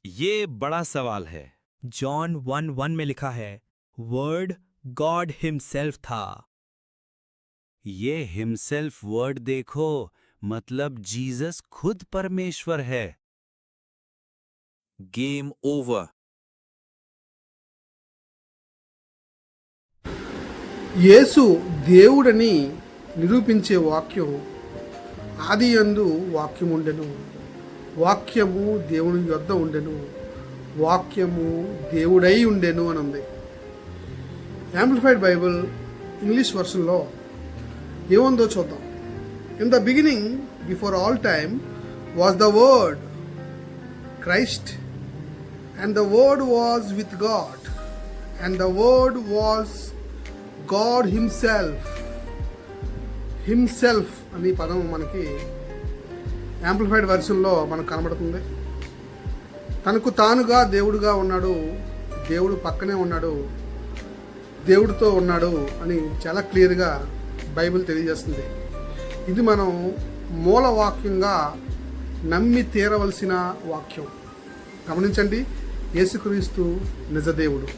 ये बड़ा सवाल है। जॉन 1:1 में लिखा है, वर्ड गॉड हिमसेल्फ था। ये हिमसेल्फ वर्ड देखो, मतलब जीसस खुद परमेश्वर है। Game over. యేసు దేవుడని నిరూపించే వాక్యం, ఆదియందు వాక్యం ఉండెను, వాక్యము దేవుని యొద్ద ఉండెను, వాక్యము దేవుడై ఉండెను అని ఉంది. యాంప్లిఫైడ్ బైబిల్ ఇంగ్లీష్ వర్షన్లో ఏముందో చూద్దాం. In the beginning before all time was the word Christ, and the word was with God, and the word was God himself అనే పదం మనకి యాంప్లిఫైడ్ వెర్షన్లో మనకు కనబడుతుంది. తనకు తానుగా దేవుడుగా ఉన్నాడు, దేవుడు పక్కనే ఉన్నాడు, దేవుడితో ఉన్నాడు అని చాలా క్లియర్గా బైబిల్ తెలియజేస్తుంది. ఇది మనం మూల వాక్యంగా నమ్మి తీరవలసిన వాక్యం. గమనించండి, యేసుక్రీస్తు నిజదేవుడు.